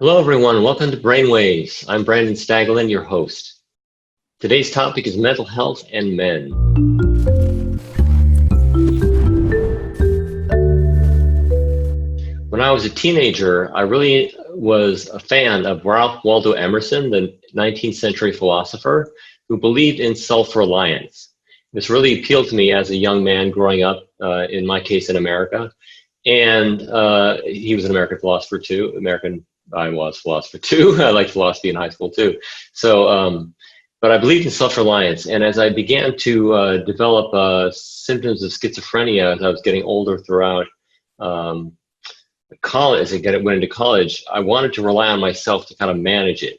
Hello, everyone. Welcome to Brainwaves. I'm Brandon Staglin, your host. Today's topic is mental health and men. When I was a teenager, I really was a fan of Ralph Waldo Emerson, the 19th century philosopher who believed in self-reliance. This really appealed to me as a young man growing up, in my case in America. And he was an American philosopher too. I was philosopher too. I liked philosophy in high school too. But I believed in self-reliance. And as I began to develop symptoms of schizophrenia as I was getting older throughout college, as I went into college, I wanted to rely on myself to kind of manage it.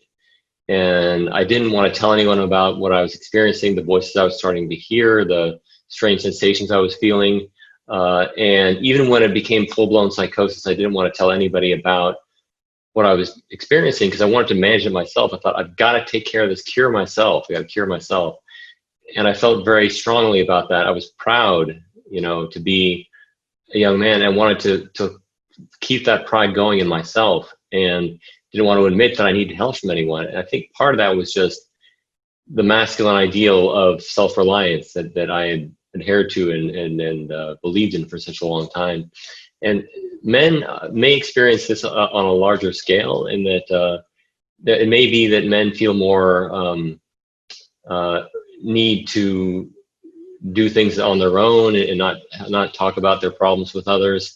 And I didn't want to tell anyone about what I was experiencing, the voices I was starting to hear, the strange sensations I was feeling. And even when it became full-blown psychosis, I didn't want to tell anybody about what I was experiencing because I wanted to manage it myself. I thought, I've got to take care of this, cure myself. I got to cure myself. And I felt very strongly about that. I was proud, to be a young man and wanted to keep that pride going in myself and didn't want to admit that I needed help from anyone. And I think part of that was just the masculine ideal of self-reliance that I had adhered to and believed in for such a long time. And men may experience this on a larger scale in that it may be that men feel more need to do things on their own and not talk about their problems with others.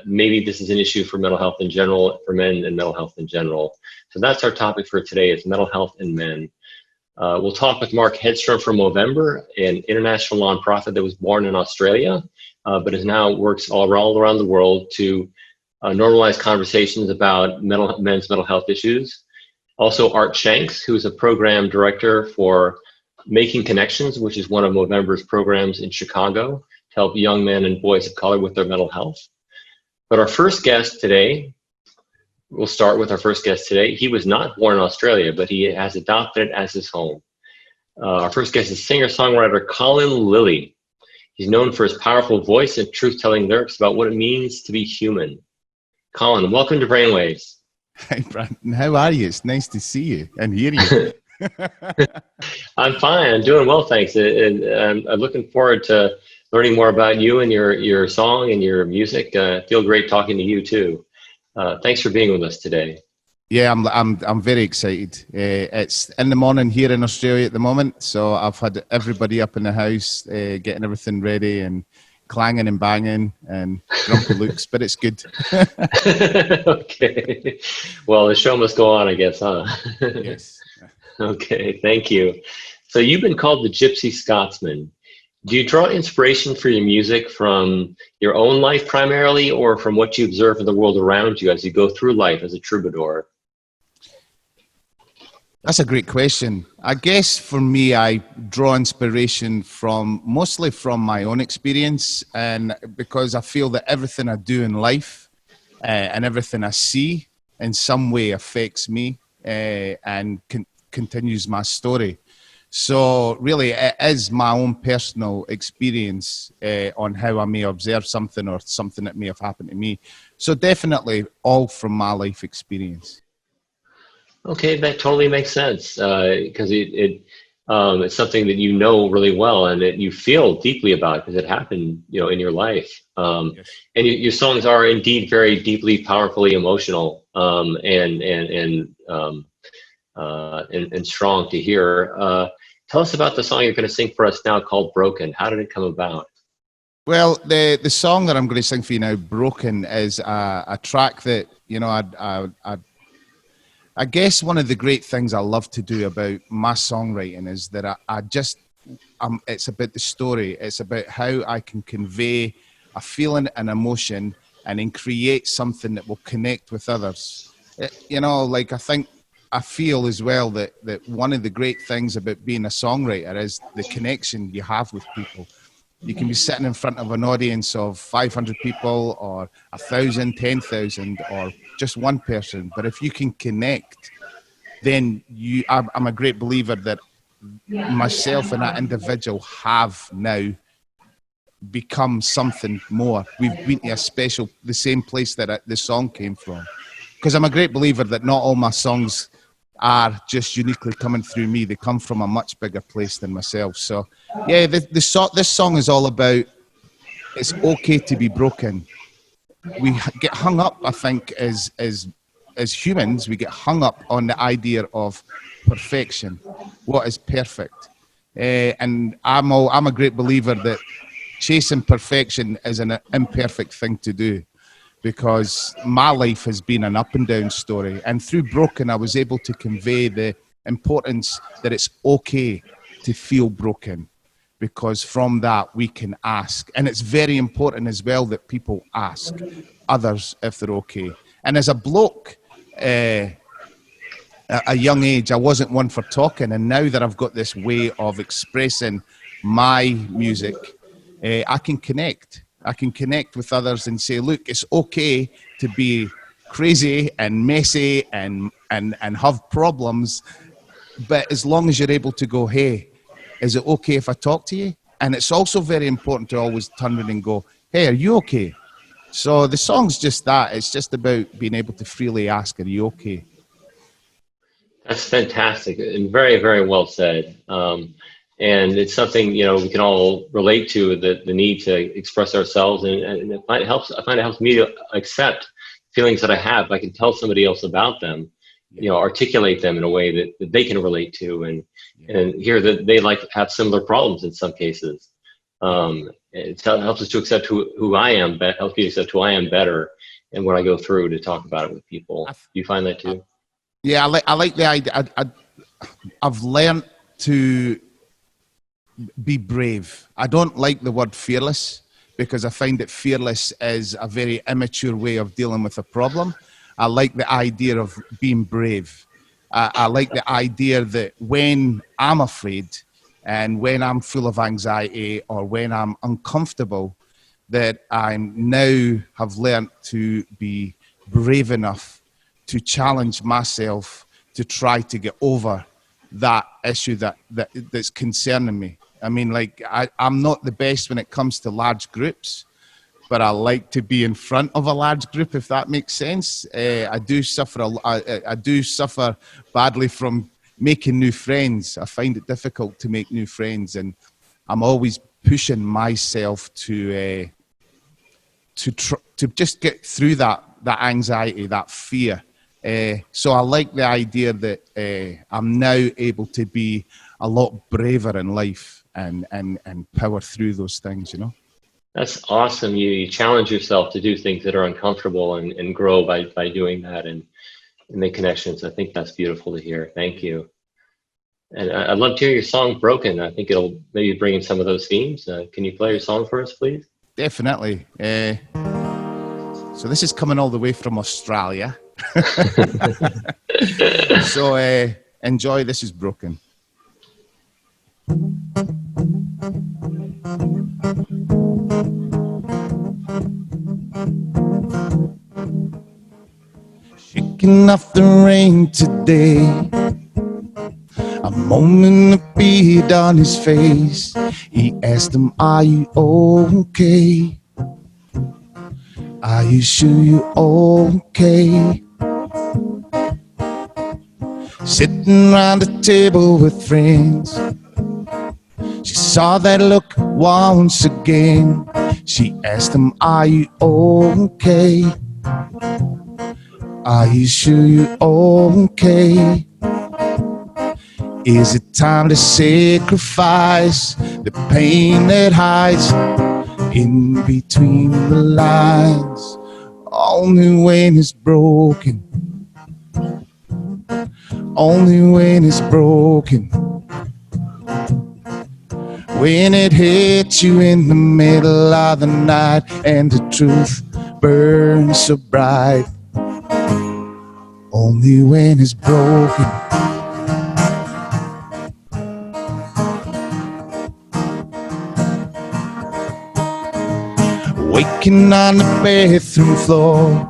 Maybe this is an issue for mental health in general, for men and mental health in general. So that's our topic for today, is mental health in men. We'll talk with Mark Hedstrom from Movember, an international nonprofit that was born in Australia, but is now works all around the world to normalize conversations about men's mental health issues. Also, Art Shanks, who is a program director for Making Connections, which is one of Movember's programs in Chicago to help young men and boys of color with their mental health. But our first guest today, we'll start with our first guest today. He was not born in Australia, but he has adopted it as his home. Our first guest is singer-songwriter Colin Lillie. He's known for his powerful voice and truth-telling lyrics about what it means to be human. Colin, welcome to Brainwaves. Hi, Brandon. How are you? It's nice to see you and hear you. I'm fine. I'm doing well, thanks. And I'm looking forward to learning more about you and your song and your music. I feel great talking to you too. Thanks for being with us today. Yeah, I'm very excited. It's in the morning here in Australia at the moment, so I've had everybody up in the house getting everything ready and clanging and banging and grumpy looks, but it's good. Okay. Well, the show must go on, I guess, huh? Yes. Okay, thank you. So you've been called the Gypsy Scotsman. Do you draw inspiration for your music from your own life primarily, or from what you observe in the world around you as you go through life as a troubadour? That's a great question. I guess for me, I draw inspiration mostly from my own experience, and because I feel that everything I do in life and everything I see in some way affects me and continues my story. So really, it is my own personal experience on how I may observe something or something that may have happened to me. So definitely all from my life experience. Okay, that totally makes sense because it's something that you know really well and that you feel deeply about because it happened, in your life. Yes. And your songs are indeed very deeply, powerfully emotional and strong to hear. Tell us about the song you're going to sing for us now called Broken. How did it come about? Well, the song that I'm going to sing for you now, Broken, is a track that, I guess one of the great things I love to do about my songwriting is that it's about the story. It's about how I can convey a feeling and emotion and then create something that will connect with others. I feel as well that one of the great things about being a songwriter is the connection you have with people. You can be sitting in front of an audience of 500 people or 1,000, 10,000, or just one person. But if you can connect, then I'm a great believer that myself and that individual have now become something more. We've been to the same place that the song came from. because I'm a great believer that not all my songs are just uniquely coming through me. They come from a much bigger place than myself. So, yeah, this song is all about it's okay to be broken. We get hung up, I think, as humans, we get hung up on the idea of perfection. What is perfect? And I'm a great believer that chasing perfection is an imperfect thing to do, because my life has been an up and down story. And through Broken, I was able to convey the importance that it's okay to feel broken, because from that we can ask. And it's very important as well that people ask others if they're okay. And as a bloke, at a young age, I wasn't one for talking. And now that I've got this way of expressing my music, I can connect. I can connect with others and say, look, it's okay to be crazy and messy and have problems. But as long as you're able to go, hey, is it okay if I talk to you? And it's also very important to always turn around and go, hey, are you okay? So the song's just that. It's just about being able to freely ask, are you okay? That's fantastic and very, very well said. And it's something, you know, we can all relate to, the need to express ourselves. And I find it helps me to accept feelings that I have. I can tell somebody else about them, you know, articulate them in a way that they can relate to, and hear that they have similar problems in some cases. It helps us to accept who I am, helps me to accept who I am better, and what I go through to talk about it with people. Do you find that too? Yeah, I like the idea. I've learned to be brave. I don't like the word fearless, because I find that fearless is a very immature way of dealing with a problem. I like the idea of being brave. I like the idea that when I'm afraid and when I'm full of anxiety or when I'm uncomfortable, that I now have learned to be brave enough to challenge myself to try to get over that issue that's concerning me. I mean, like, I'm not the best when it comes to large groups, but I like to be in front of a large group, if that makes sense. I do suffer badly from making new friends. I find it difficult to make new friends, and I'm always pushing myself to just get through that anxiety, that fear. So I like the idea that I'm now able to be a lot braver in life and power through those things, you know. That's awesome. You challenge yourself to do things that are uncomfortable and grow by doing that and make connections. I think that's beautiful to hear. Thank you. And I'd love to hear your song Broken. I think it'll maybe bring in some of those themes. Can you play your song for us, please? Definitely. So this is coming all the way from Australia. So enjoy. This is Broken. Shaking off the rain today, a moment of beat on his face. He asked him, are you okay? Are you sure you're okay? Sitting round the table with friends, she saw that look once again. She asked him, are you okay? Are you sure you're okay? Is it time to sacrifice the pain that hides in between the lines? Only when it's broken, only when it's broken, when it hits you in the middle of the night and the truth burns so bright, only when it's broken. Waking on the bathroom floor,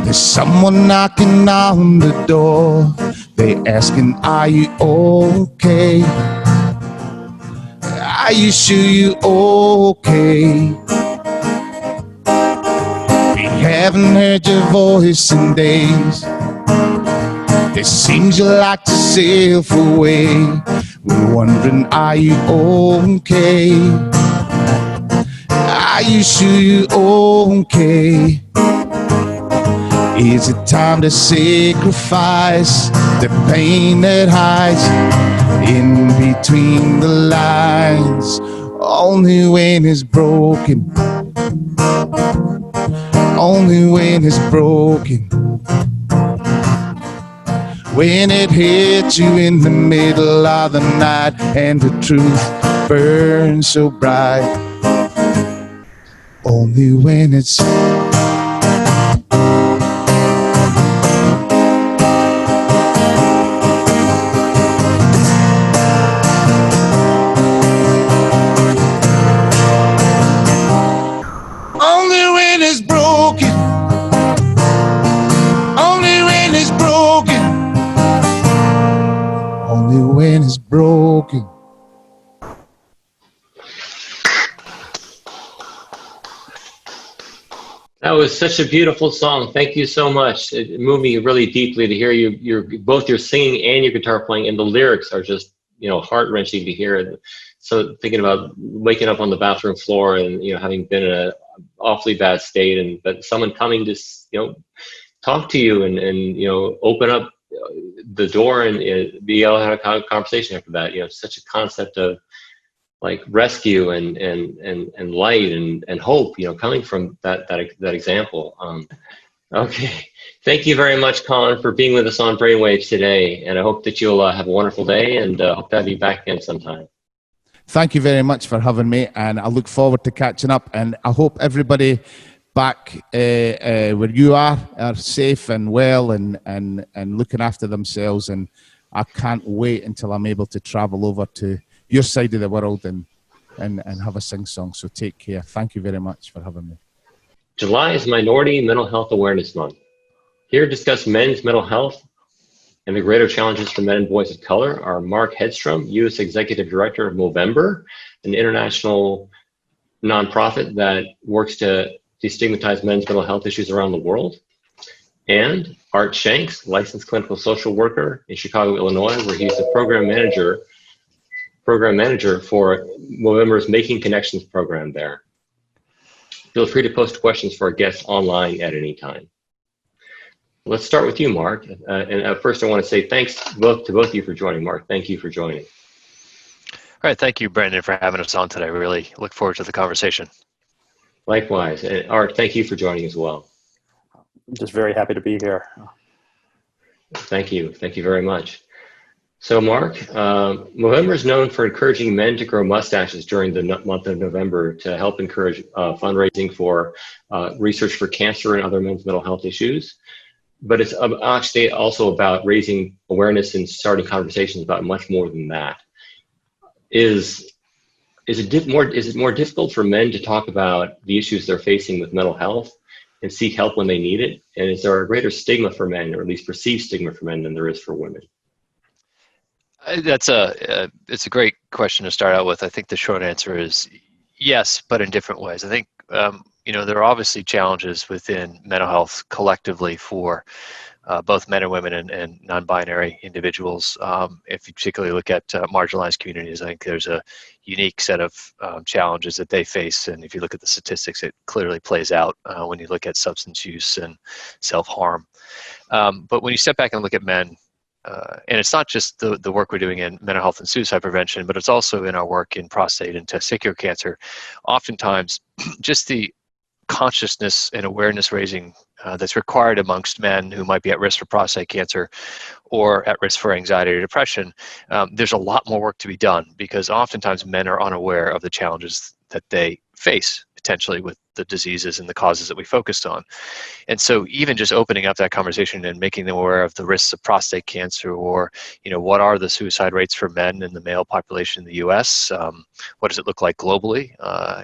there's someone knocking on the door. They asking, are you okay? Are you sure you okay? We Haven't heard your voice in days. It seems you like to sail away. We're wondering, are you okay? Are you sure you're okay? Is it time to sacrifice the pain that hides in between the lines? Only when it's broken, only when it's broken. When it hits you in the middle of the night and the truth burns so bright. Only when it's only when it's broken. Only when it's broken. Only when it's broken. That was such a beautiful song. Thank you so much. It moved me really deeply to hear both your singing and your guitar playing, and the lyrics are just, heart-wrenching to hear. So thinking about waking up on the bathroom floor and, having been in an awfully bad state, but someone coming to, talk to you and open up the door and be able to have a conversation after that. Such a concept of like rescue and light and hope, coming from that example. Okay, thank you very much, Colin, for being with us on Brainwaves today, and I hope that you'll have a wonderful day, and hope to have you back again sometime. Thank you very much for having me, and I look forward to catching up, and I hope everybody back where you are safe and well and looking after themselves, and I can't wait until I'm able to travel over to your side of the world and have a sing-song. So take care. Thank you very much for having me. July is Minority Mental Health Awareness Month. Here to discuss men's mental health and the greater challenges for men and boys of color are Mark Hedstrom, U.S. Executive Director of Movember, an international nonprofit that works to destigmatize men's mental health issues around the world, and Art Shanks, licensed clinical social worker in Chicago, Illinois, where he's the program manager for Movember's Making Connections program there. Feel free to post questions for our guests online at any time. Let's start with you, Mark. And first I want to say thanks to both of you for joining. Mark, thank you for joining. All right, thank you, Brandon, for having us on today. We really look forward to the conversation. Likewise. And Art, thank you for joining as well. I'm just very happy to be here. Thank you. Thank you very much. So Mark, Movember is known for encouraging men to grow mustaches during the month of November to help encourage fundraising for research for cancer and other men's mental health issues. But it's actually also about raising awareness and starting conversations about much more than that. Is it more difficult for men to talk about the issues they're facing with mental health and seek help when they need it? And is there a greater stigma for men, or at least perceived stigma for men, than there is for women? It's a great question to start out with. I think the short answer is yes, but in different ways. I think there are obviously challenges within mental health collectively for both men and women and non-binary individuals. If you particularly look at marginalized communities, I think there's a unique set of challenges that they face. And if you look at the statistics, it clearly plays out when you look at substance use and self-harm. But when you step back and look at men, and it's not just the work we're doing in mental health and suicide prevention, but it's also in our work in prostate and testicular cancer. Oftentimes, just the consciousness and awareness raising that's required amongst men who might be at risk for prostate cancer or at risk for anxiety or depression, there's a lot more work to be done, because oftentimes men are unaware of the challenges that they face potentially with the diseases and the causes that we focused on. And so even just opening up that conversation and making them aware of the risks of prostate cancer, or, what are the suicide rates for men in the male population in the US? What does it look like globally?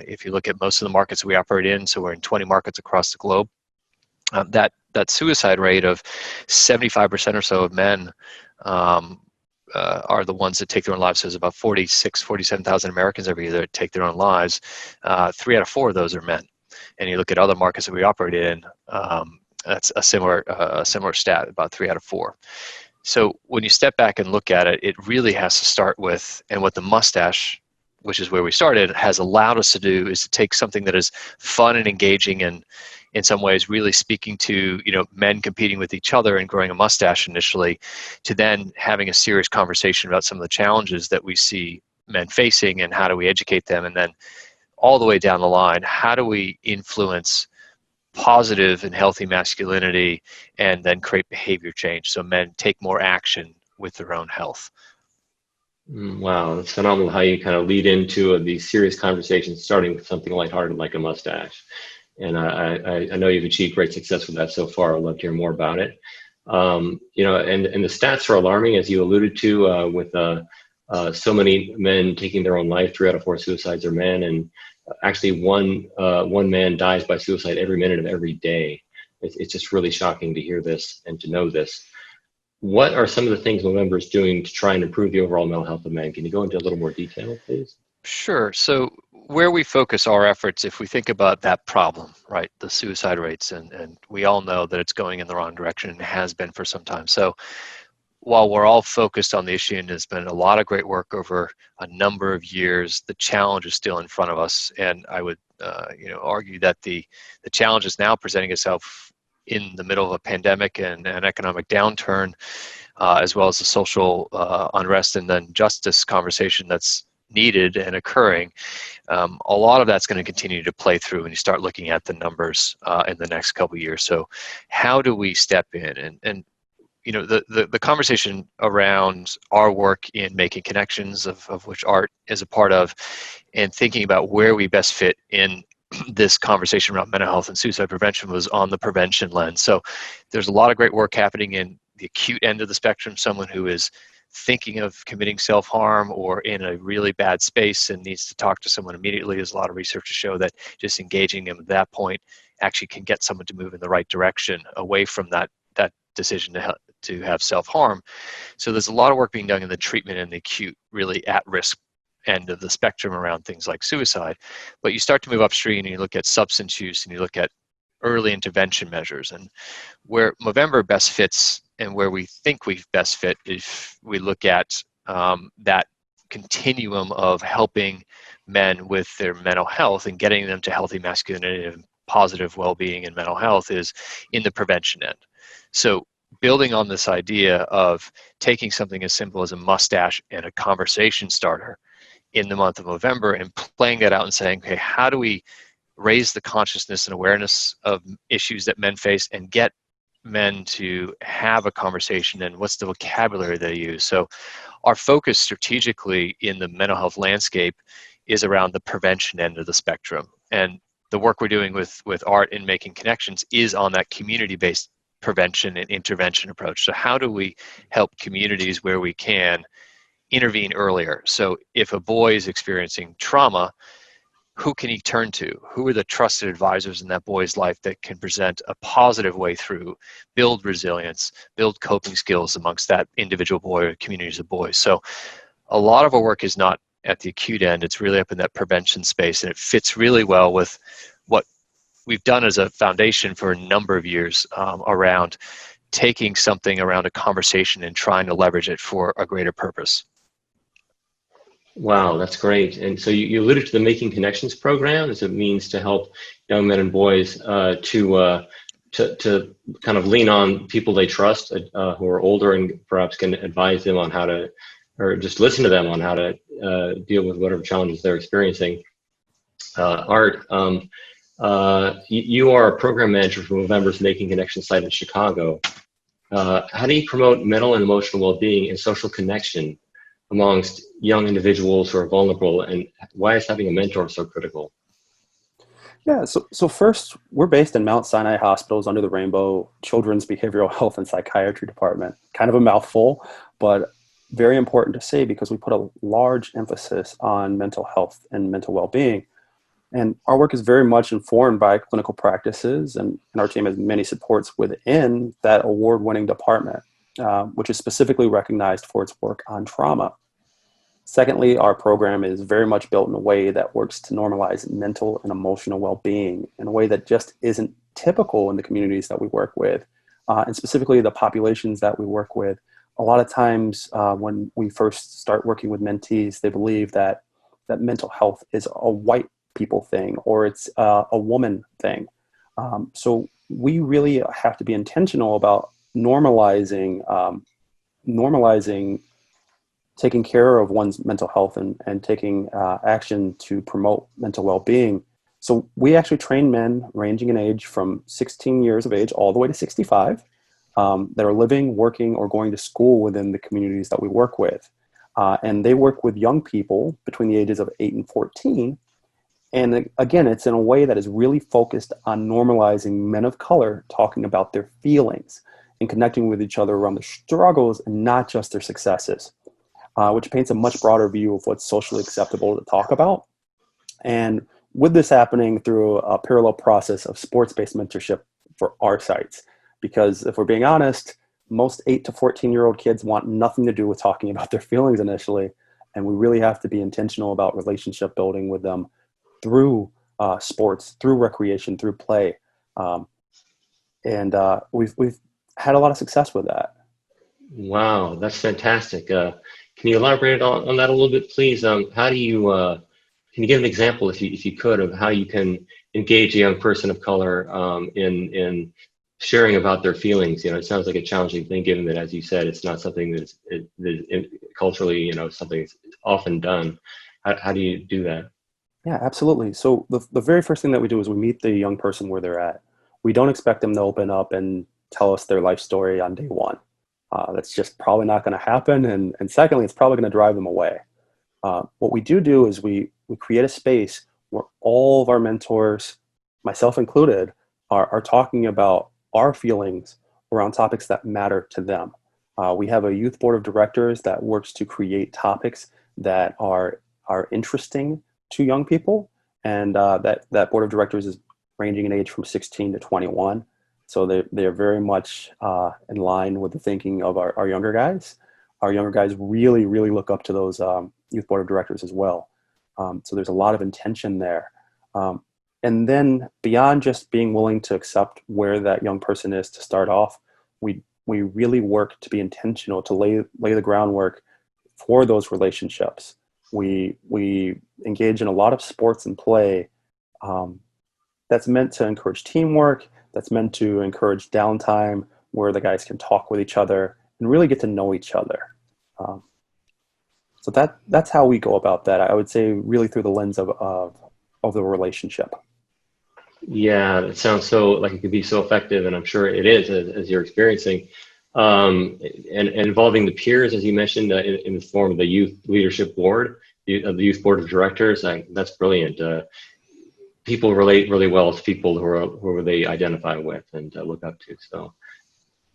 If you look at most of the markets we operate in, so we're in 20 markets across the globe, that suicide rate of 75% or so of men are the ones that take their own lives. So there's about 47,000 Americans every year that take their own lives. 3 out of 4 of those are men. and you look at other markets that we operate in, that's a similar stat, about 3 out of 4. So when you step back and look at it, it really has to start with, and what the mustache, which is where we started, has allowed us to do is to take something that is fun and engaging and in some ways really speaking to, men competing with each other and growing a mustache initially, to then having a serious conversation about some of the challenges that we see men facing and how do we educate them, and then all the way down the line, how do we influence positive and healthy masculinity and then create behavior change so men take more action with their own health. Wow, it's phenomenal how you kind of lead into these serious conversations, starting with something lighthearted like a mustache. And I know you've achieved great success with that so far. I'd love to hear more about it. And the stats are alarming, as you alluded to, with so many men taking their own life. 3 out of 4 suicides are men, and actually one man dies by suicide every minute of every day. It's just really shocking to hear this and to know this. What are some of the things Movember is doing to try and improve the overall mental health of men? Can you go into a little more detail, please? Sure. So where we focus our efforts, if we think about that problem, right, the suicide rates, and we all know that it's going in the wrong direction and has been for some time. So while we're all focused on the issue and there's been a lot of great work over a number of years, the challenge is still in front of us. And I would argue that the challenge is now presenting itself in the middle of a pandemic and an economic downturn, as well as the social unrest and then justice conversation that's needed and occurring. A lot of that's going to continue to play through when you start looking at the numbers in the next couple of years. So how do we step in? And the conversation around our work in making connections, of which art is a part of, and thinking about where we best fit in this conversation around mental health and suicide prevention was on the prevention lens. So there's a lot of great work happening in the acute end of the spectrum, someone who is thinking of committing self-harm or in a really bad space and needs to talk to someone immediately. There's a lot of research to show that just engaging them at that point actually can get someone to move in the right direction away from that decision to have self-harm. So there's a lot of work being done in the treatment and the acute, really at-risk end of the spectrum around things like suicide. But you start to move upstream and you look at substance use and you look at early intervention measures. And where Movember best fits and where we think we best fit, if we look at that continuum of helping men with their mental health and getting them to healthy masculinity and positive well-being and mental health, is in the prevention end. So building on this idea of taking something as simple as a mustache and a conversation starter in the month of November and playing that out and saying, okay, how do we raise the consciousness and awareness of issues that men face and get men to have a conversation, and what's the vocabulary they use? So our focus strategically in the mental health landscape is around the prevention end of the spectrum. And the work we're doing with art and making connections is on that community-based prevention and intervention approach. So how do we help communities where we can intervene earlier? So if a boy is experiencing trauma, who can he turn to? Who are the trusted advisors in that boy's life that can present a positive way through, build resilience, build coping skills amongst that individual boy or communities of boys? So a lot of our work is not at the acute end. It's really up in that prevention space, and it fits really well with what we've done as a foundation for a number of years around taking something around a conversation and trying to leverage it for a greater purpose. Wow, that's great. And so you alluded to the Making Connections program as a means to help young men and boys to kind of lean on people they trust who are older and perhaps can advise them on how to, or just listen to them on how to deal with whatever challenges they're experiencing. Art, you are a program manager for Movember's Making Connections site in Chicago. How do you promote mental and emotional well-being and social connection amongst young individuals who are vulnerable, and why is having a mentor so critical? Yeah, so first, we're based in Mount Sinai Hospital's Under the Rainbow Children's Behavioral Health and Psychiatry Department. Kind of a mouthful, but very important to say because we put a large emphasis on mental health and mental well-being. And our work is very much informed by clinical practices, and our team has many supports within that award-winning department, which is specifically recognized for its work on trauma. Secondly, our program is very much built in a way that works to normalize mental and emotional well-being in a way that just isn't typical in the communities that we work with, and specifically the populations that we work with. A lot of times when we first start working with mentees, they believe that mental health is a white people thing, or it's a woman thing. So we really have to be intentional about normalizing taking care of one's mental health and taking action to promote mental well-being. So we actually train men ranging in age from 16 years of age all the way to 65 that are living, working, or going to school within the communities that we work with. And they work with young people between the ages of 8 and 14. And again, it's in a way that is really focused on normalizing men of color talking about their feelings and connecting with each other around their struggles and not just their successes, which paints a much broader view of what's socially acceptable to talk about. And with this happening through a parallel process of sports-based mentorship for our sites, because if we're being honest, most 8 to 14-year-old kids want nothing to do with talking about their feelings initially, and we really have to be intentional about relationship building with them through sports, through recreation, through play. And we've had a lot of success with that. Wow, that's fantastic. Can you elaborate on that a little bit, please? How do you, can you give an example, if you could, of how you can engage a young person of color in sharing about their feelings? You know, it sounds like a challenging thing, given that, as you said, it's not something that's culturally, you know, something that's often done. How do you do that? Yeah, absolutely. So the very first thing that we do is we meet the young person where they're at. We don't expect them to open up and tell us their life story on day one. That's just probably not going to happen. And secondly, it's probably going to drive them away. What we do is we create a space where all of our mentors, myself included, are talking about our feelings around topics that matter to them. We have a youth board of directors that works to create topics that are interesting to young people, and that board of directors is ranging in age from 16 to 21. So they are very much in line with the thinking of our younger guys. Our younger guys really, really look up to those youth board of directors as well. So there's a lot of intention there. And then beyond just being willing to accept where that young person is to start off, we really work to be intentional, to lay the groundwork for those relationships. We engage in a lot of sports and play that's meant to encourage teamwork, that's meant to encourage downtime where the guys can talk with each other and really get to know each other. So that's how we go about that. I would say really through the lens of the relationship. Yeah, it sounds so like it could be so effective, and I'm sure it is, as you're experiencing. And involving the peers, as you mentioned, in the form of the youth leadership board, of the youth board of directors. That's brilliant. People relate really well to people who they identify with and look up to. So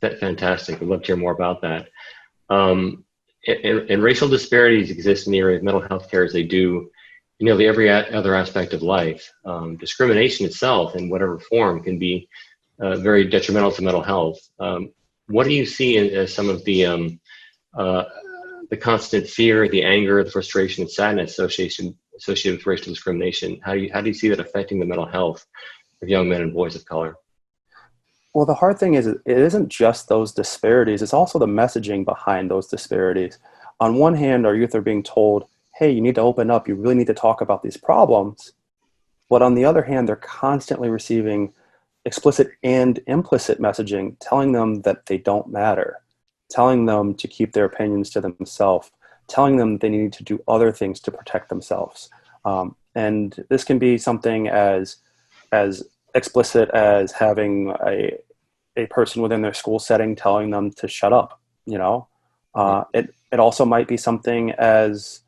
that's fantastic. I'd love to hear more about that. And racial disparities exist in the area of mental health care as they do in nearly every other aspect of life. Discrimination itself, in whatever form, can be very detrimental to mental health. What do you see as some of the constant fear, the anger, the frustration, and sadness associated with racial discrimination? How do you see that affecting the mental health of young men and boys of color? Well, the hard thing is it isn't just those disparities, it's also the messaging behind those disparities. On one hand, our youth are being told, hey, you need to open up, you really need to talk about these problems. But on the other hand, they're constantly receiving explicit and implicit messaging telling them that they don't matter, telling them to keep their opinions to themselves, telling them they need to do other things to protect themselves. And this can be something as explicit as having a person within their school setting telling them to shut up. You know, it also might be something as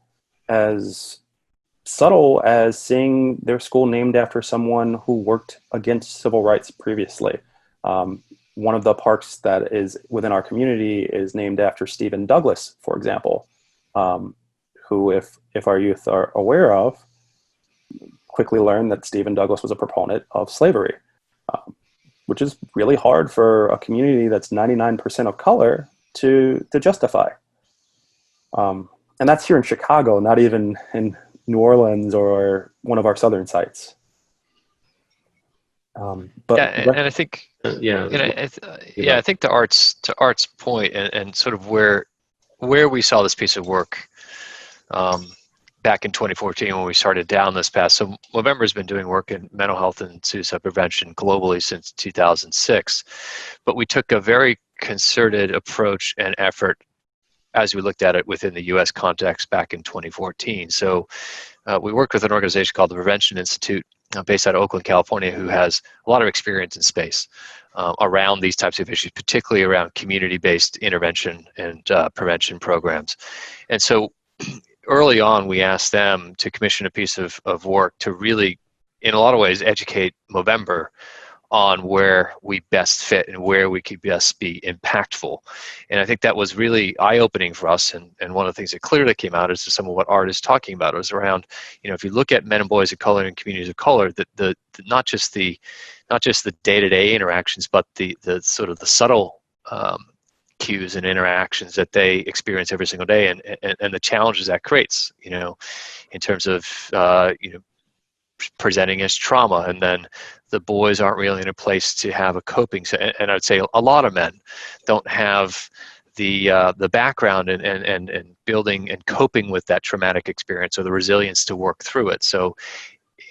subtle as seeing their school named after someone who worked against civil rights previously. One of the parks that is within our community is named after Stephen Douglas, for example, who, if our youth are aware of, quickly learned that Stephen Douglas was a proponent of slavery, which is really hard for a community that's 99% of color to justify. And And that's here in Chicago, not even in New Orleans or one of our southern sites. And I think, Yeah. I think to Art's point, and sort of where we saw this piece of work back in 2014 when we started down this path. So Movember has been doing work in mental health and suicide prevention globally since 2006, but we took a very concerted approach and effort as we looked at it within the U.S. context back in 2014. So we worked with an organization called the Prevention Institute, based out of Oakland, California, who has a lot of experience in space around these types of issues, particularly around community-based intervention and prevention programs. And so early on, we asked them to commission a piece of work to really, in a lot of ways, educate Movember on where we best fit and where we could best be impactful. And I think that was really eye-opening for us. And one of the things that clearly came out is some of what Art is talking about. It was around, if you look at men and boys of color and communities of color, the not just the day-to-day interactions, but the sort of the subtle cues and interactions that they experience every single day, and the challenges that creates, in terms of presenting as trauma, and then the boys aren't really in a place to have a coping. And I'd say a lot of men don't have the background and building and coping with that traumatic experience or the resilience to work through it. So,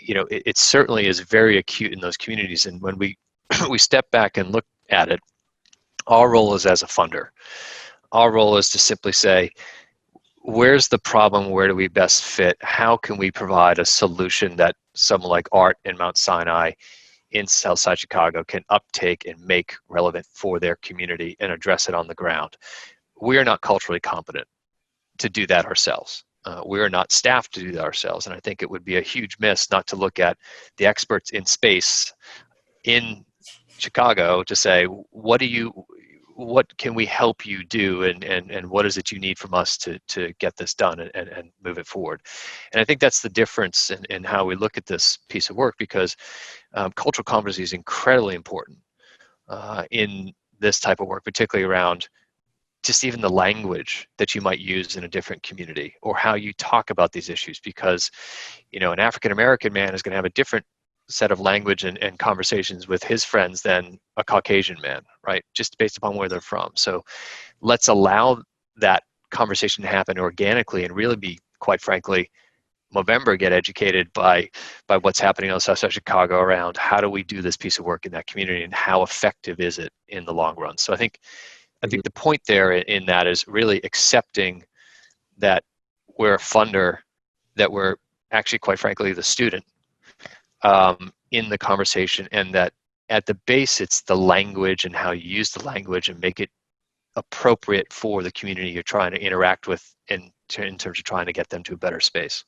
it certainly is very acute in those communities. And when we we step back and look at it, our role is as a funder. Our role is to simply say, where's the problem? Where do we best fit? How can we provide a solution that someone like Art in Mount Sinai in Southside Chicago can uptake and make relevant for their community and address it on the ground? We are not culturally competent to do that ourselves. We are not staffed to do that ourselves. And I think it would be a huge miss not to look at the experts in space in Chicago to say, what can we help you do, and what is it you need from us to get this done and move it forward? And I think that's the difference in how we look at this piece of work, because cultural competency is incredibly important in this type of work, particularly around just even the language that you might use in a different community, or how you talk about these issues, because an African-American man is going to have a different set of language and conversations with his friends than a Caucasian man, right? Just based upon where they're from. So let's allow that conversation to happen organically, and really be, quite frankly, Movember get educated by what's happening on Southside Chicago around how do we do this piece of work in that community, and how effective is it in the long run. So I think the point there in that is really accepting that we're a funder, that we're actually, quite frankly, the student in the conversation, and that at the base it's the language and how you use the language and make it appropriate for the community you're trying to interact with in terms of trying to get them to a better space.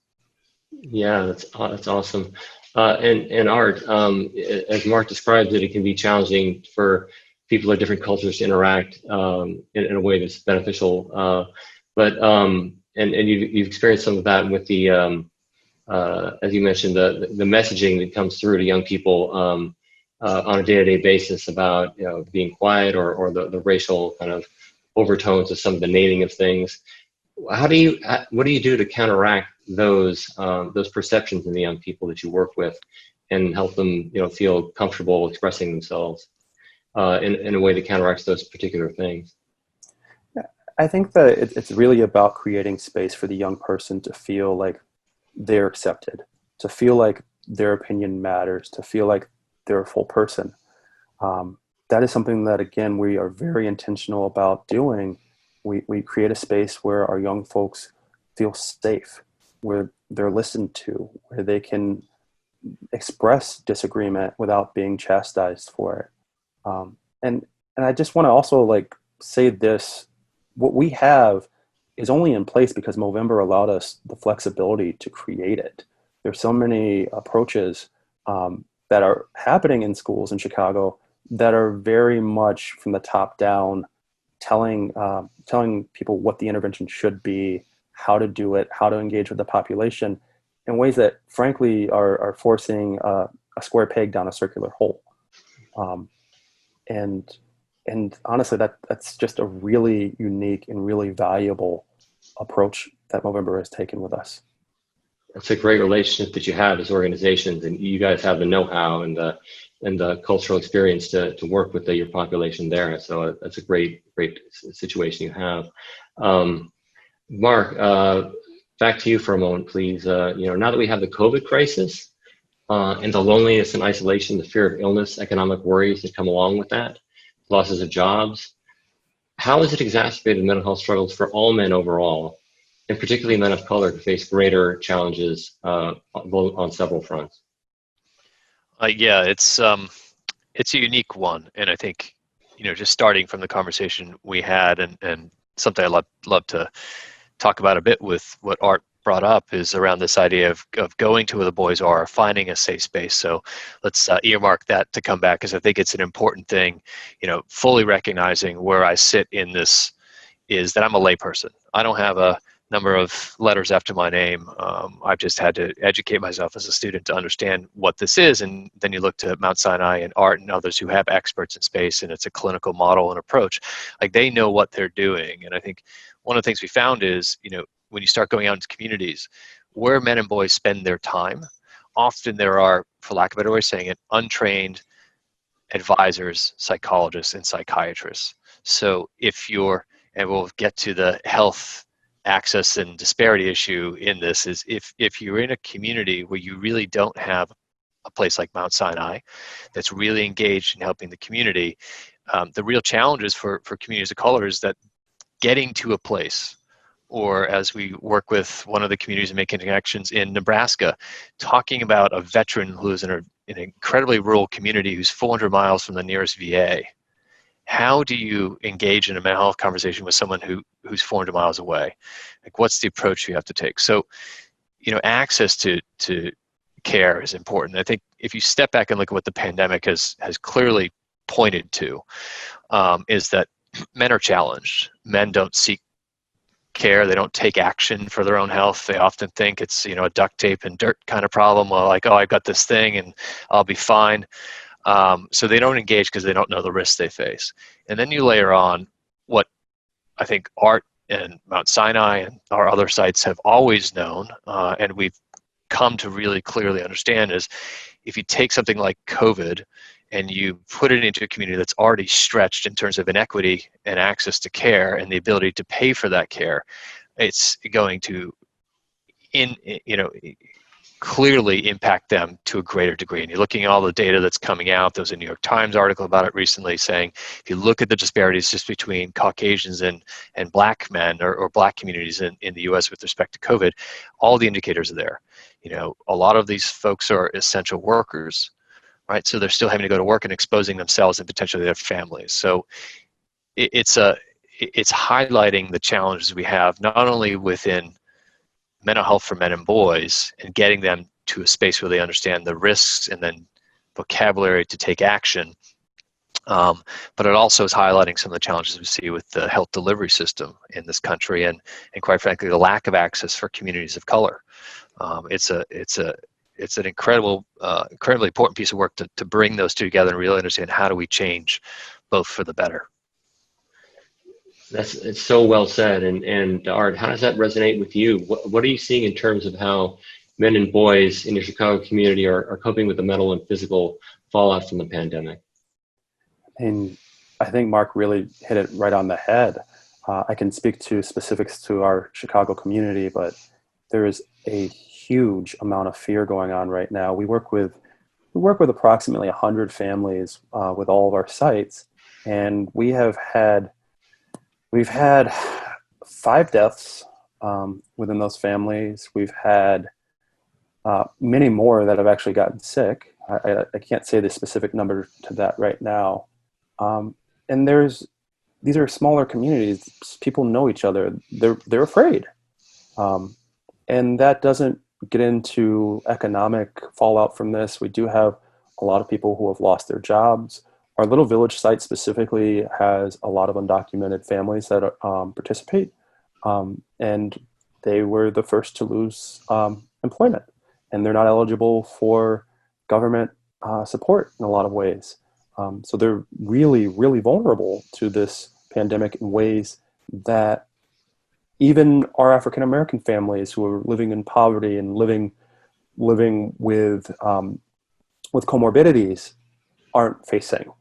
Yeah, that's awesome. And Art, as Mark described it can be challenging for people of different cultures to interact in a way that's beneficial. But you've experienced some of that with the as you mentioned, the messaging that comes through to young people on a day-to-day basis about being quiet, or the racial kind of overtones of some of the naming of things. What do you do to counteract those perceptions in the young people that you work with, and help them feel comfortable expressing themselves in a way that counteracts those particular things? I think that it's really about creating space for the young person to feel like they're accepted, to feel like their opinion matters, to feel like they're a full person. That is something that, again, we are very intentional about doing. We create a space where our young folks feel safe, where they're listened to, where they can express disagreement without being chastised for it. And I just want to also say this: what we have is only in place because Movember allowed us the flexibility to create it. There's so many approaches that are happening in schools in Chicago that are very much from the top down, telling people what the intervention should be, how to do it, how to engage with the population, in ways that frankly are forcing a square peg down a circular hole. And honestly, that's just a really unique and really valuable approach that Movember has taken with us. It's a great relationship that you have as organizations, and you guys have the know-how and the cultural experience to work with your population there. So that's a great situation you have. Mark, back to you for a moment, please. Now that we have the COVID crisis and the loneliness and isolation, the fear of illness, economic worries that come along with that, losses of jobs, how has it exacerbated mental health struggles for all men overall, and particularly men of color who face greater challenges on several fronts? Yeah, it's a unique one, and I think just starting from the conversation we had, and something I love to talk about a bit with what Art brought up is around this idea of going to where the boys are, finding a safe space. So let's earmark that to come back, because I think it's an important thing. Fully recognizing where I sit in this is that I'm a layperson. I don't have a number of letters after my name. I've just had to educate myself as a student to understand what this is. And then you look to Mount Sinai and Art and others who have experts in space, and it's a clinical model and approach. Like, they know what they're doing. And I think one of the things we found is, when you start going out into communities where men and boys spend their time, often there are, for lack of a better way of saying it, untrained advisors, psychologists, and psychiatrists. So and we'll get to the health access and disparity issue in this, is if you're in a community where you really don't have a place like Mount Sinai that's really engaged in helping the community, the real challenges for communities of color is that getting to a place, or as we work with one of the communities and making connections in Nebraska, talking about a veteran who's in an incredibly rural community who's 400 miles from the nearest VA. How do you engage in a mental health conversation with someone who's 400 miles away? Like, what's the approach you have to take? So, access to care is important. I think if you step back and look at what the pandemic has clearly pointed to, is that men are challenged. Men don't seek care. They don't take action for their own health. They often think it's, a duct tape and dirt kind of problem. Well, like, oh, I've got this thing and I'll be fine. So they don't engage because they don't know the risks they face. And then you layer on what I think Art and Mount Sinai and our other sites have always known, and we've come to really clearly understand, is if you take something like COVID and you put it into a community that's already stretched in terms of inequity and access to care and the ability to pay for that care, it's going to clearly impact them to a greater degree. And you're looking at all the data that's coming out. There was a New York Times article about it recently saying, if you look at the disparities just between Caucasians and black men or black communities in the US with respect to COVID, all the indicators are there. A lot of these folks are essential workers, right? So they're still having to go to work and exposing themselves and potentially their families. So it's highlighting the challenges we have, not only within mental health for men and boys and getting them to a space where they understand the risks and then vocabulary to take action. But it also is highlighting some of the challenges we see with the health delivery system in this country, and quite frankly, the lack of access for communities of color. It's an incredibly important piece of work to bring those two together and really understand, how do we change both for the better. It's so well said. And Art, how does that resonate with you? What are you seeing in terms of how men and boys in your Chicago community are coping with the mental and physical fallout from the pandemic? And I think Mark really hit it right on the head. I can speak to specifics to our Chicago community, but there is a huge amount of fear going on right now. We work with approximately 100 families with all of our sites, and we've had 5 deaths within those families. We've had many more that have actually gotten sick. I can't say the specific number to that right now. And these are smaller communities. People know each other. They're afraid. And that doesn't get into economic fallout from this. We do have a lot of people who have lost their jobs. Our little village site specifically has a lot of undocumented families that participate, and they were the first to lose employment, and they're not eligible for government support in a lot of ways. So they're really, really vulnerable to this pandemic in ways that even our African American families who are living in poverty and living with comorbidities aren't facing.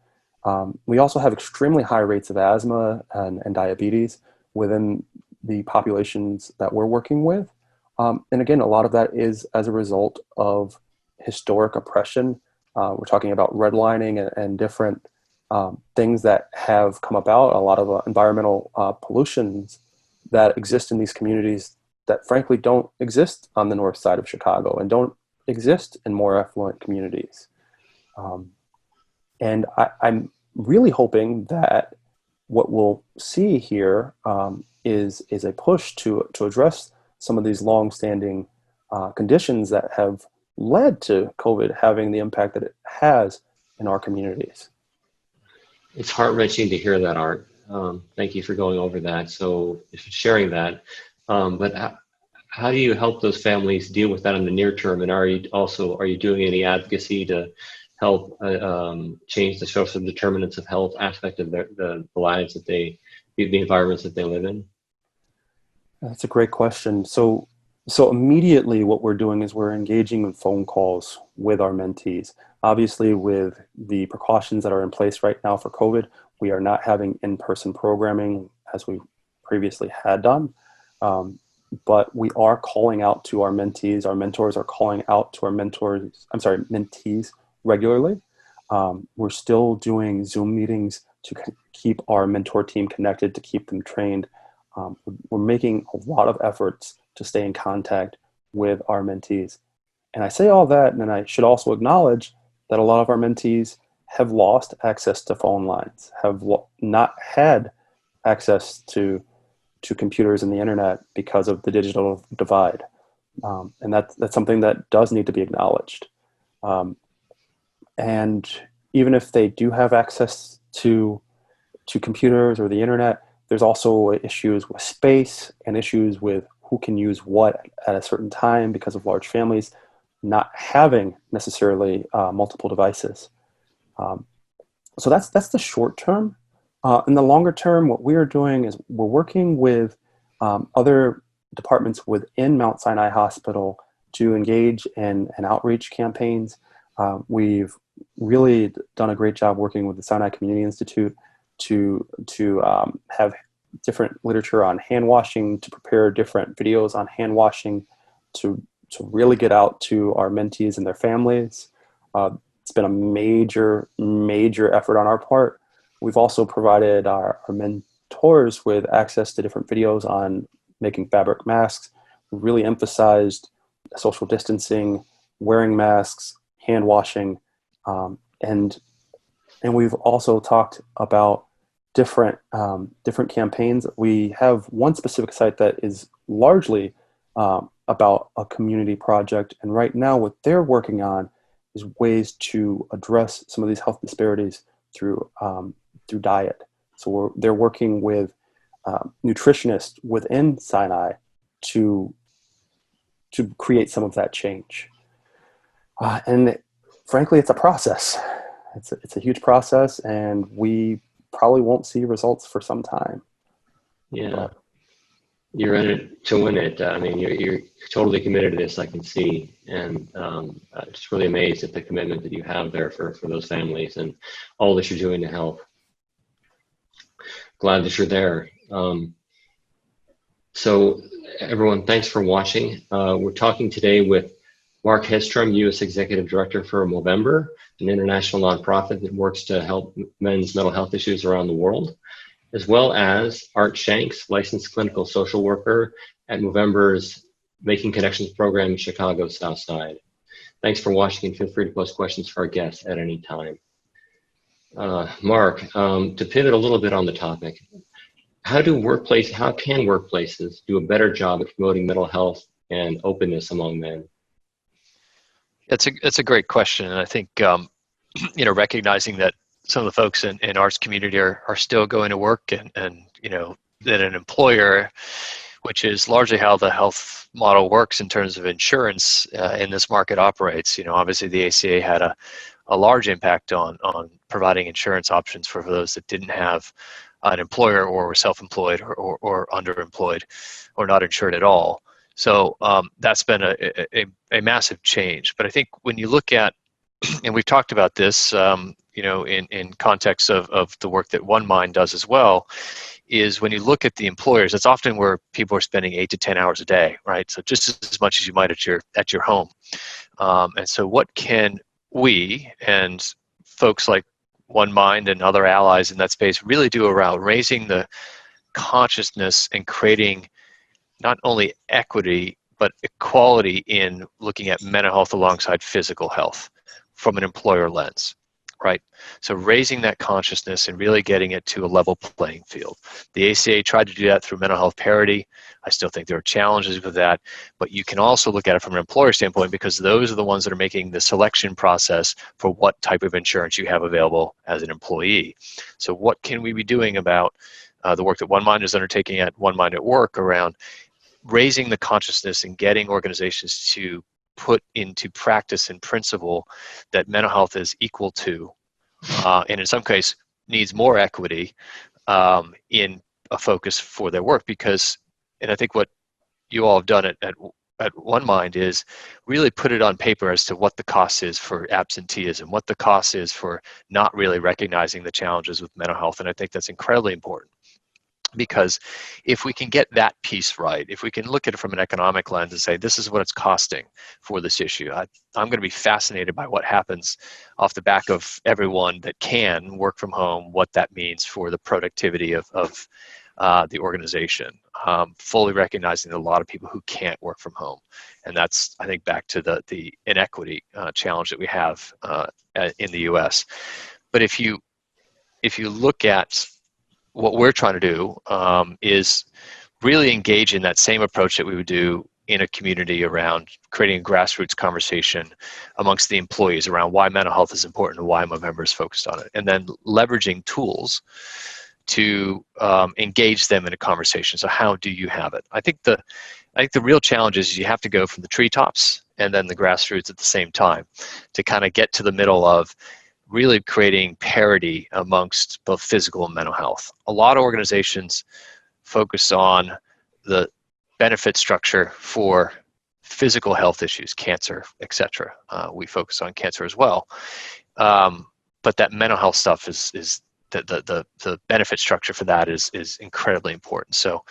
We also have extremely high rates of asthma and diabetes within the populations that we're working with. And again, a lot of that is as a result of historic oppression. We're talking about redlining and different things that have come about, a lot of environmental pollutions that exist in these communities that frankly don't exist on the north side of Chicago and don't exist in more affluent communities. And I'm really hoping that what we'll see here is a push to address some of these long-standing conditions that have led to COVID having the impact that it has in our communities. It's heart-wrenching to hear that, Art. Thank you for going over that. So sharing that. But how do you help those families deal with that in the near term? And are you doing any advocacy to help change the social determinants of health aspect of the lives that the environments that they live in? That's a great question. So immediately what we're doing is we're engaging in phone calls with our mentees. Obviously, with the precautions that are in place right now for COVID, we are not having in-person programming as we previously had done. But we are calling out to our mentees. Our mentors are calling out to our mentees regularly. We're still doing Zoom meetings to keep our mentor team connected, to keep them trained. We're making a lot of efforts to stay in contact with our mentees. And I say all that, and then I should also acknowledge that a lot of our mentees have lost access to phone lines, have not had access to computers and the internet because of the digital divide. And that's something that does need to be acknowledged. And even if they do have access to computers or the internet, there's also issues with space and issues with who can use what at a certain time because of large families not having necessarily multiple devices. So that's the short term. In the longer term, what we're doing is we're working with other departments within Mount Sinai Hospital to engage in outreach campaigns. We've really done a great job working with the Sinai Community Institute to have different literature on hand washing, to prepare different videos on hand washing, to really get out to our mentees and their families. It's been a major effort on our part. We've also provided our mentors with access to different videos on making fabric masks. We really emphasized social distancing, wearing masks, hand washing, and we've also talked about different campaigns. We have one specific site that is largely about a community project, and right now what they're working on is ways to address some of these health disparities through diet. So they're working with nutritionists within Sinai to create some of that change. And frankly, it's a process. It's a huge process, and we probably won't see results for some time. Yeah, but you're in it to win it. I mean, you're totally committed to this, I can see, and just really amazed at the commitment that you have there for those families and all that you're doing to help. Glad that you're there. So everyone, thanks for watching. We're talking today with Mark Hedstrom, U.S. Executive Director for Movember, an international nonprofit that works to help men's mental health issues around the world, as well as Art Shanks, licensed clinical social worker at Movember's Making Connections program in Chicago's South Side. Thanks for watching, and feel free to post questions for our guests at any time. Mark, to pivot a little bit on the topic, how can workplaces do a better job at promoting mental health and openness among men? It's a great question, and I think recognizing that some of the folks in Art's community are still going to work, and that an employer, which is largely how the health model works in terms of insurance in this market operates. Obviously the ACA had a large impact on providing insurance options for those that didn't have an employer or were self-employed or underemployed or not insured at all. So that's been a massive change. But I think when you look at, and we've talked about this, in context of the work that OneMind does as well, is when you look at the employers, it's often where people are spending 8 to 10 hours a day, right? So just as much as you might at your home. And so what can we and folks like OneMind and other allies in that space really do around raising the consciousness and creating not only equity, but equality in looking at mental health alongside physical health from an employer lens, right? So raising that consciousness and really getting it to a level playing field. The ACA tried to do that through mental health parity. I still think there are challenges with that, but you can also look at it from an employer standpoint, because those are the ones that are making the selection process for what type of insurance you have available as an employee. So what can we be doing about the work that OneMind is undertaking at OneMind at Work around raising the consciousness and getting organizations to put into practice and principle that mental health is equal to, and in some case needs more equity in a focus for their work. Because, and I think what you all have done at OneMind is really put it on paper as to what the cost is for absenteeism, what the cost is for not really recognizing the challenges with mental health. And I think that's incredibly important. Because if we can get that piece right, if we can look at it from an economic lens and say, this is what it's costing for this issue, I'm going to be fascinated by what happens off the back of everyone that can work from home, what that means for the productivity of the organization, fully recognizing that a lot of people who can't work from home. And that's, I think, back to the inequity challenge that we have in the US. But if you look at what we're trying to do is really engage in that same approach that we would do in a community around creating a grassroots conversation amongst the employees around why mental health is important and why Movember is focused on it, and then leveraging tools to engage them in a conversation. So how do you have it? I think the real challenge is you have to go from the treetops and then the grassroots at the same time to kind of get to the middle of really creating parity amongst both physical and mental health. A lot of organizations focus on the benefit structure for physical health issues, cancer, etc. We focus on cancer as well. But that mental health stuff is the benefit structure for that is incredibly important. So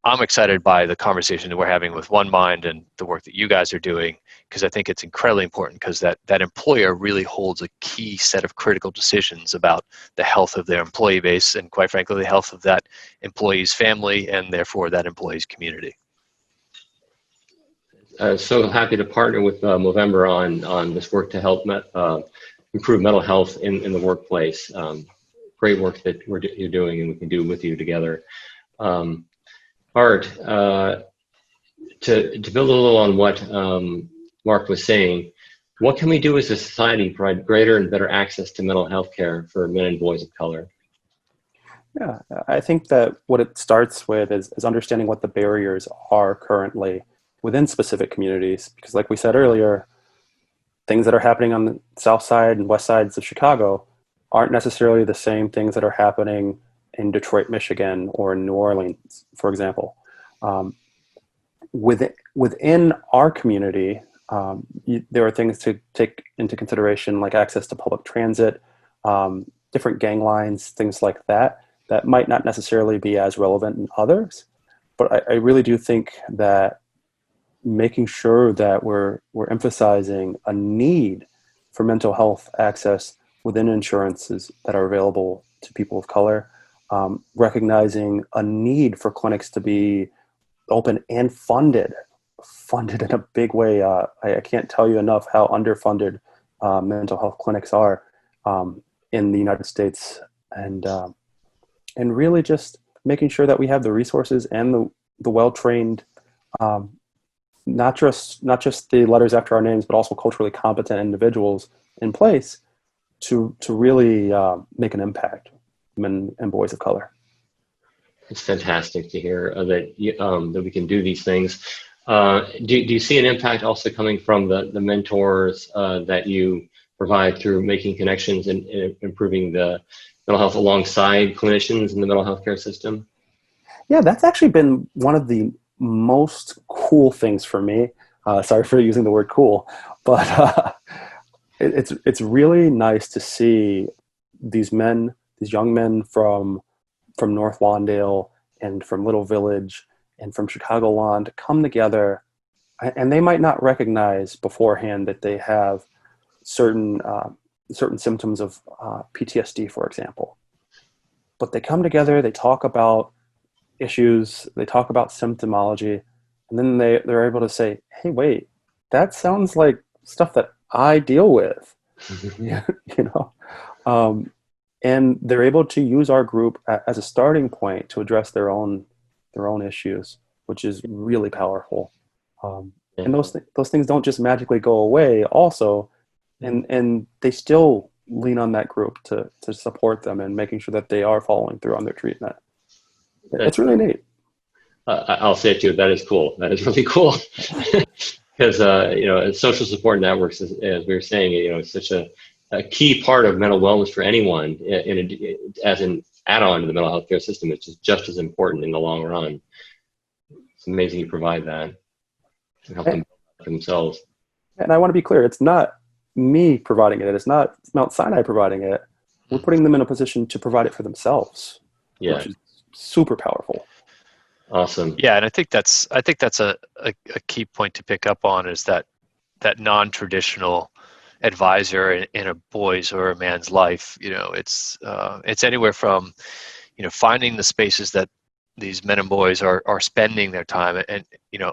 I'm excited by the conversation that we're having with OneMind and the work that you guys are doing, because I think it's incredibly important, because that employer really holds a key set of critical decisions about the health of their employee base and, quite frankly, the health of that employee's family and therefore that employee's community. So happy to partner with Movember on this work to help improve mental health in the workplace. Great work that you're doing and we can do with you together. Art, to build a little on what Mark was saying, what can we do as a society to provide greater and better access to mental health care for men and boys of color? Yeah, I think that what it starts with is understanding what the barriers are currently within specific communities. Because like we said earlier, things that are happening on the south side and west sides of Chicago aren't necessarily the same things that are happening in Detroit, Michigan, or in New Orleans, for example. Within our community, there are things to take into consideration, like access to public transit, different gang lines, things like that, that might not necessarily be as relevant in others. But I really do think that making sure that we're emphasizing a need for mental health access within insurances that are available to people of color, recognizing a need for clinics to be open and funded in a big way. I can't tell you enough how underfunded mental health clinics are in the United States, and really just making sure that we have the resources and the well-trained, not just the letters after our names, but also culturally competent individuals in place to really make an impact, men and boys of color. It's fantastic to hear that we can do these things. Do you see an impact also coming from the mentors that you provide through making connections and improving the mental health alongside clinicians in the mental health care system? Yeah, that's actually been one of the most cool things for me. Sorry for using the word cool, but it's really nice to see these young men from North Lawndale and from Little Village and from Chicagoland come together, and they might not recognize beforehand that they have certain symptoms of PTSD, for example. But they come together, they talk about issues, they talk about symptomology, and then they're able to say, hey, wait, that sounds like stuff that I deal with. And they're able to use our group as a starting point to address their own issues, which is really powerful. And those things don't just magically go away also, and they still lean on that group to support them and making sure that they are following through on their treatment. It's really neat. I'll say it too. That is cool. That is really cool. Because social support networks, as we were saying, it's such a key part of mental wellness for anyone. As an add-on to the mental health care system, it's just as important in the long run. It's amazing you provide that and help them for themselves. And I want to be clear: it's not me providing it. It's not Mount Sinai providing it. We're putting them in a position to provide it for themselves, which is super powerful. Awesome. Yeah, and I think that's a key point to pick up on, is that non-traditional advisor in a boy's or a man's life. It's anywhere from finding the spaces that these men and boys are spending their time, and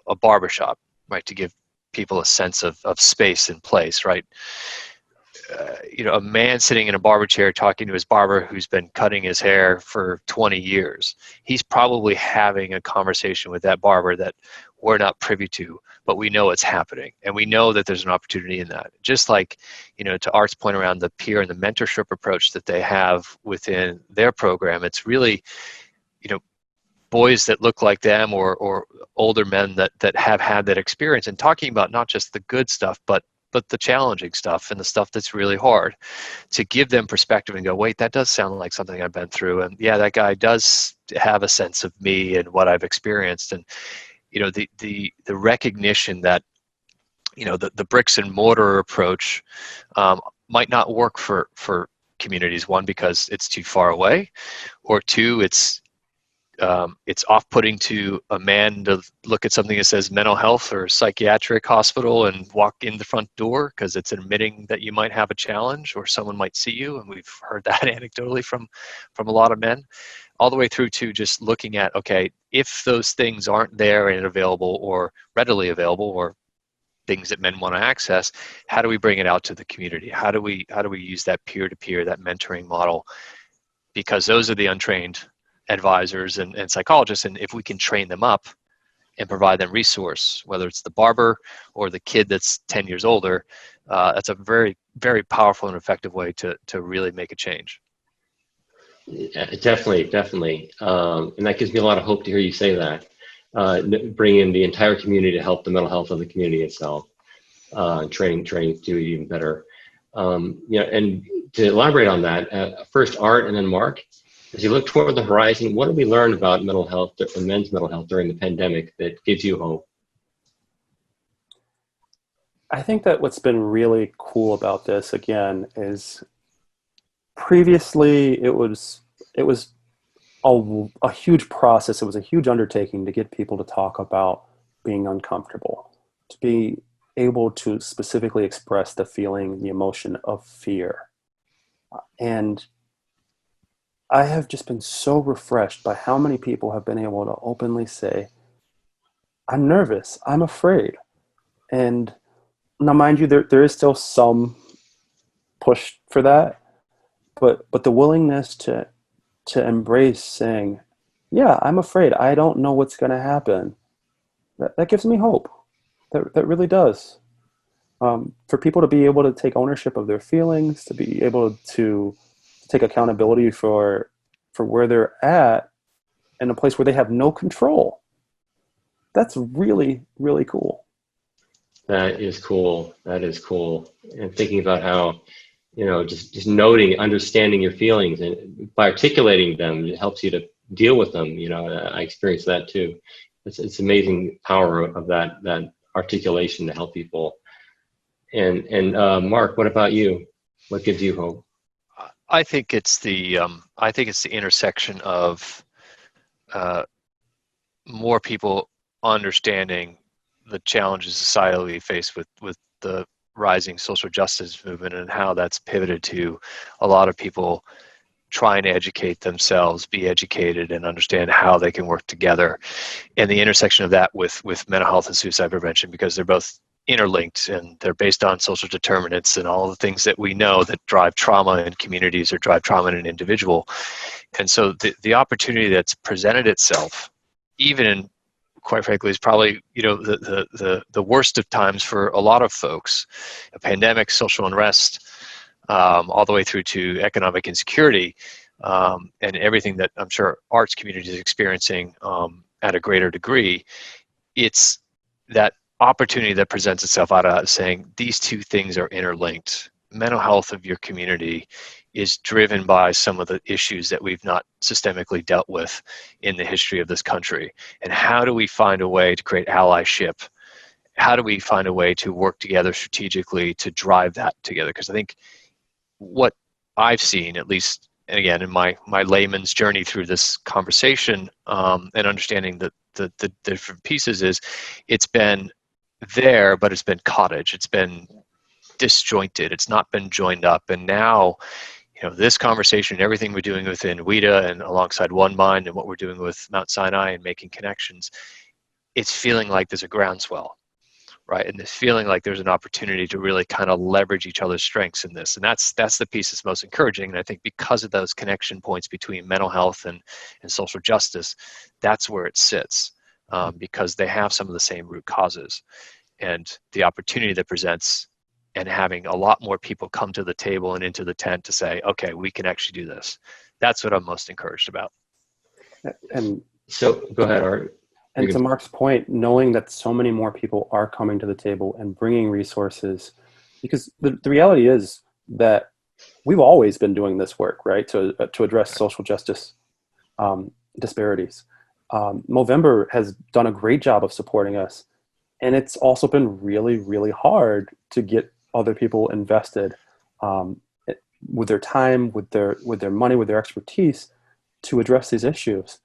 a barbershop, right, to give people a sense of space and place, right? A man sitting in a barber chair talking to his barber who's been cutting his hair for 20 years, he's probably having a conversation with that barber that we're not privy to, but we know it's happening, and we know that there's an opportunity in that. Just like, to Art's point around the peer and the mentorship approach that they have within their program, it's really, boys that look like them or older men that have had that experience, and talking about not just the good stuff, but the challenging stuff and the stuff that's really hard, to give them perspective and go, wait, that does sound like something I've been through. And yeah, that guy does have a sense of me and what I've experienced. And, the recognition that, the bricks and mortar approach might not work for communities, one, because it's too far away, or two, it's off-putting to a man to look at something that says mental health or psychiatric hospital and walk in the front door, because it's admitting that you might have a challenge or someone might see you. And we've heard that anecdotally from a lot of men, all the way through to just looking at, okay, if those things aren't there and available or readily available, or things that men want to access, how do we bring it out to the community? How do we use that peer-to-peer, that mentoring model? Because those are the untrained advisors and psychologists, and if we can train them up and provide them resource, whether it's the barber or the kid that's 10 years older, that's a very, very powerful and effective way to really make a change. Yeah, definitely. And that gives me a lot of hope to hear you say that. Bring in the entire community to help the mental health of the community itself. Training to do it even better. And to elaborate on that, first Art and then Mark, as you look toward the horizon, what have we learned about mental health and men's mental health during the pandemic that gives you hope? I think that what's been really cool about this, again, is previously it was a huge process. It was a huge undertaking to get people to talk about being uncomfortable, to be able to specifically express the feeling, the emotion of fear. And I have just been so refreshed by how many people have been able to openly say, I'm nervous, I'm afraid. And now, mind you, there is still some push for that, but the willingness to embrace saying, yeah, I'm afraid, I don't know what's going to happen, that gives me hope. That really does. For people to be able to take ownership of their feelings, to be able to take accountability for where they're at in a place where they have no control. That's really, really cool. That is cool. That is cool. And thinking about how, just noting, understanding your feelings, and by articulating them, it helps you to deal with them. I experienced that too. It's amazing power of that articulation to help people. And Mark, what about you? What gives you hope? I think it's the intersection of more people understanding the challenges societally we face with the rising social justice movement, and how that's pivoted to a lot of people trying to educate themselves, be educated, and understand how they can work together, and the intersection of that with mental health and suicide prevention, because they're both interlinked and they're based on social determinants and all the things that we know that drive trauma in communities or drive trauma in an individual. And so the opportunity that's presented itself, even in, quite frankly, is probably the worst of times for a lot of folks, a pandemic, social unrest, all the way through to economic insecurity, and everything that I'm sure arts community is experiencing at a greater degree. It's that opportunity that presents itself out of saying these two things are interlinked. Mental health of your community is driven by some of the issues that we've not systemically dealt with in the history of this country. And how do we find a way to create allyship? How do we find a way to work together strategically to drive that together? Because I think what I've seen, at least, and again, in my layman's journey through this conversation, and understanding the different pieces, is it's been there, but it's been cottage. It's been disjointed. It's not been joined up. And now, this conversation and everything we're doing within WIDA and alongside One Mind and what we're doing with Mount Sinai and making connections, it's feeling like there's a groundswell, right? And this feeling like there's an opportunity to really kind of leverage each other's strengths in this. And that's the piece that's most encouraging. And I think because of those connection points between mental health and social justice, that's where it sits, because they have some of the same root causes. And the opportunity that presents, and having a lot more people come to the table and into the tent to say, okay, we can actually do this. That's what I'm most encouraged about. And so go ahead, Art. And to Mark's point, knowing that so many more people are coming to the table and bringing resources, because the reality is that we've always been doing this work, right, to address social justice disparities. Movember has done a great job of supporting us, and it's also been really, really hard to get other people invested with their time, with their money, with their expertise to address these issues.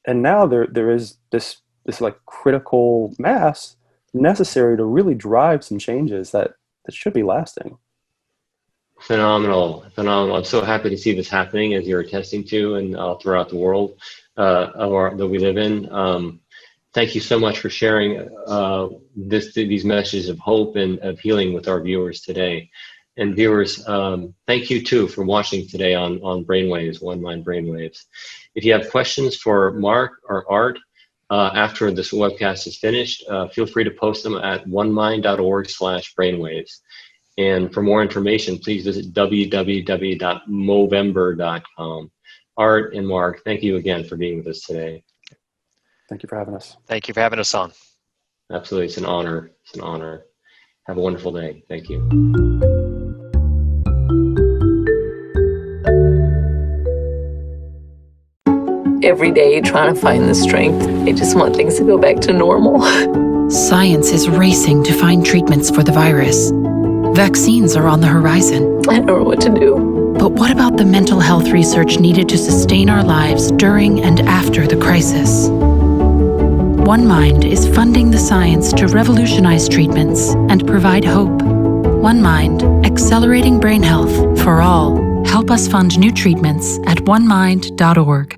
And now there is this like critical mass necessary to really drive some changes that should be lasting. Phenomenal. I'm so happy to see this happening, as you're attesting to, and throughout the world that we live in. Thank you so much for sharing these messages of hope and of healing with our viewers today. And viewers, thank you too for watching today on Brainwaves, One Mind Brainwaves. If you have questions for Mark or Art after this webcast is finished, feel free to post them at onemind.org/brainwaves. And for more information, please visit www.movember.com. Art and Mark, thank you again for being with us today. Thank you for having us. Thank you for having us on. Absolutely. It's an honor. It's an honor. Have a wonderful day. Thank you. Every day trying to find the strength. I just want things to go back to normal. Science is racing to find treatments for the virus. Vaccines are on the horizon. I don't know what to do. But what about the mental health research needed to sustain our lives during and after the crisis? One Mind is funding the science to revolutionize treatments and provide hope. One Mind, accelerating brain health for all. Help us fund new treatments at onemind.org.